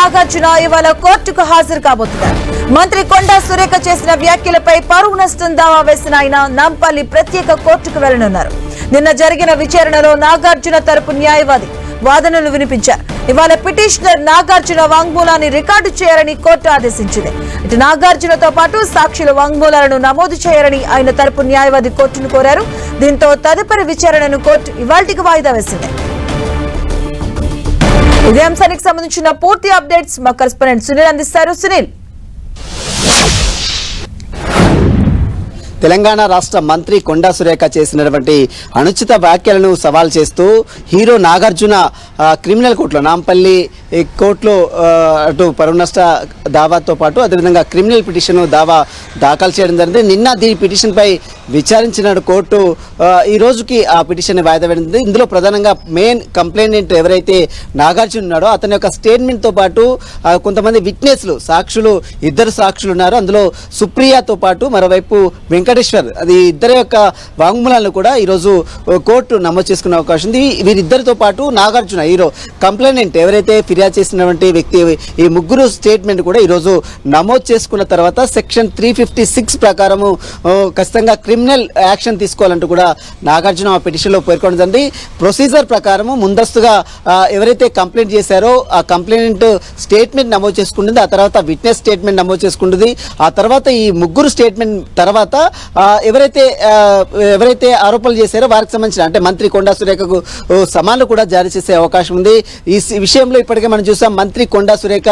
నాగార్జున ఇవాళ కోర్టుకు హాజరు కాబోతున్నారు. మంత్రి కొండా సురేఖ చేసిన వ్యాఖ్యలపై పరువు నష్టం దావా వేసిన ఆయన నాంపల్లి ప్రత్యేక కోర్టుకు వెళ్లనున్నారు. నిన్న జరిగిన విచారణలో నాగార్జున తరపు న్యాయవాది వాదనలు వినిపించారు. ఇవాళ పిటిషనర్ నాగార్జున వాంగ్మూలాన్ని రికార్డు చేయాలని కోర్టు ఆదేశించింది. ఇటు నాగార్జునతో పాటు సాక్షుల వాంగ్మూలాలను నమోదు చేయాలని ఆయన తరపు న్యాయవాది కోర్టును కోరారు. దీంతో తదుపరి విచారణను కోర్టు ఇవాల్టికి వాయిదా వేసింది. ఇదే అంశానికి సంబంధించిన పూర్తి అప్డేట్స్ మా కరెస్పాండెంట్ సునీల్ అందిస్తారు. సునీల్, తెలంగాణ రాష్ట్ర మంత్రి కొండా సురేఖ చేసినటువంటి అనుచిత వ్యాఖ్యలను సవాల్ చేస్తూ హీరో నాగార్జున క్రిమినల్ కోర్టులో నాంపల్లి కోర్టులో అటు పరువు నష్ట దావాతో పాటు అదేవిధంగా క్రిమినల్ పిటిషన్ దావా దాఖలు చేయడం జరిగింది. నిన్న దీని పిటిషన్పై విచారించిన కోర్టు ఈ రోజుకి ఆ పిటిషన్ వాయిదా వేడింది. ఇందులో ప్రధానంగా మెయిన్ కంప్లైంట్ ఎవరైతే నాగార్జున ఉన్నాడో అతని యొక్క స్టేట్మెంట్తో పాటు కొంతమంది విట్నెస్లు సాక్షులు ఇద్దరు సాక్షులు ఉన్నారు. అందులో సుప్రియాతో పాటు మరోవైపు వెంకటేశ్వర్, అది ఇద్దరి యొక్క వాంగ్మూలాలను కూడా ఈరోజు కోర్టు నమోదు చేసుకునే అవకాశం ఉంది. వీరిద్దరితో పాటు నాగార్జున హీరో కంప్లైంట్ ఎవరైతే ఫిర్యాదు చేసినటువంటి వ్యక్తి ఈ ముగ్గురు స్టేట్మెంట్ కూడా ఈరోజు నమోదు చేసుకున్న తర్వాత సెక్షన్ 356 ప్రకారము ఖచ్చితంగా క్రిమినల్ యాక్షన్ తీసుకోవాలంటూ కూడా నాగార్జున ఆ పిటిషన్లో పేర్కొన్నదండి. ప్రొసీజర్ ప్రకారము ముందస్తుగా ఎవరైతే కంప్లైంట్ చేశారో ఆ కంప్లైంట్ స్టేట్మెంట్ నమోదు చేసుకుంటుంది, ఆ తర్వాత విట్నెస్ స్టేట్మెంట్ నమోదు చేసుకుంటుంది, ఆ తర్వాత ఈ ముగ్గురు స్టేట్మెంట్ తర్వాత ఎవరైతే ఆరోపణలు చేశారో వారికి సంబంధించిన అంటే మంత్రి కొండా సురేఖకు సమాన్లు కూడా జారీ చేసే అవకాశం ఉంది. ఈ విషయంలో ఇప్పటికే మనం చూసాం మంత్రి కొండా సురేఖ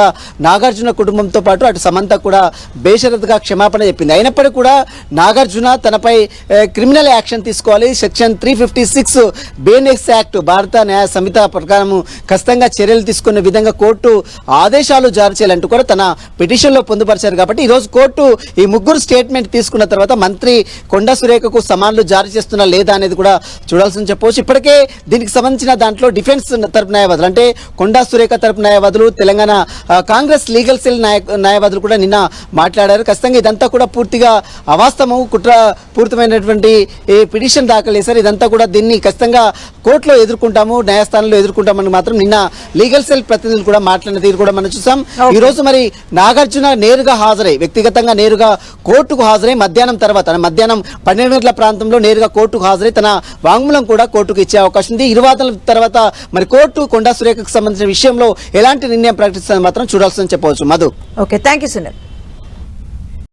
నాగార్జున కుటుంబంతో పాటు అటు సమంత కూడా బేషరతుగా క్షమాపణ చెప్పింది. అయినప్పటికీ కూడా నాగార్జున తనపై క్రిమినల్ యాక్షన్ తీసుకోవాలి, సెక్షన్ 356 బిఎన్ఎస్ యాక్ట్ భారత న్యాయ సంహిత ప్రకారం ఖచ్చితంగా చర్యలు తీసుకునే విధంగా కోర్టు ఆదేశాలు జారీ చేయాలంటూ కూడా తన పిటిషన్లో పొందుపరిచారు. కాబట్టి ఈరోజు కోర్టు ఈ ముగ్గురు స్టేట్మెంట్ తీసుకున్న తర్వాత మంత్రి కొండా సురేఖకు సమాన్లు జారీ చేస్తున్నా లేదా అనేది కూడా చూడాల్సింది చెప్పవచ్చు. ఇప్పటికే దీనికి సంబంధించిన దాంట్లో డిఫెన్స్ తరపు న్యాయవాదులు అంటే కొండా సురేఖ తరపు న్యాయవాదులు, తెలంగాణ కాంగ్రెస్ లీగల్ సెల్ న్యాయవాదులు కూడా నిన్న మాట్లాడారు. ఖచ్చితంగా ఇదంతా కూడా పూర్తిగా అవాస్తవము, కుట్ర పూర్తమైనటువంటి పిటిషన్ దాఖలు చేశారు. ఇదంతా కూడా దీన్ని ఖచ్చితంగా కోర్టులో ఎదుర్కొంటాము, న్యాయస్థానంలో ఎదుర్కొంటామని మాత్రం నిన్న లీగల్ సెల్ ప్రతినిధులు కూడా మాట్లాడిన తీరు కూడా మనం చూసాం. ఈ రోజు మరి నాగార్జున నేరుగా హాజరై వ్యక్తిగతంగా నేరుగా కోర్టుకు హాజరై మధ్యాహ్నం 12 గంటల ప్రాంతంలో నేరుగా కోర్టుకు హాజరై తన వాంగ్మూలం కూడా కోర్టుకు ఇచ్చే అవకాశం ఉంది. ఇరువాదల తర్వాత మరి కోర్టు కొండా సురేఖకు సంబంధించిన విషయంలో ఎలాంటి నిర్ణయం ప్రకటిస్తుందని మాత్రం చూడాల్సిందని చెప్పవచ్చు. Madhu. Okay, thank you Sunil.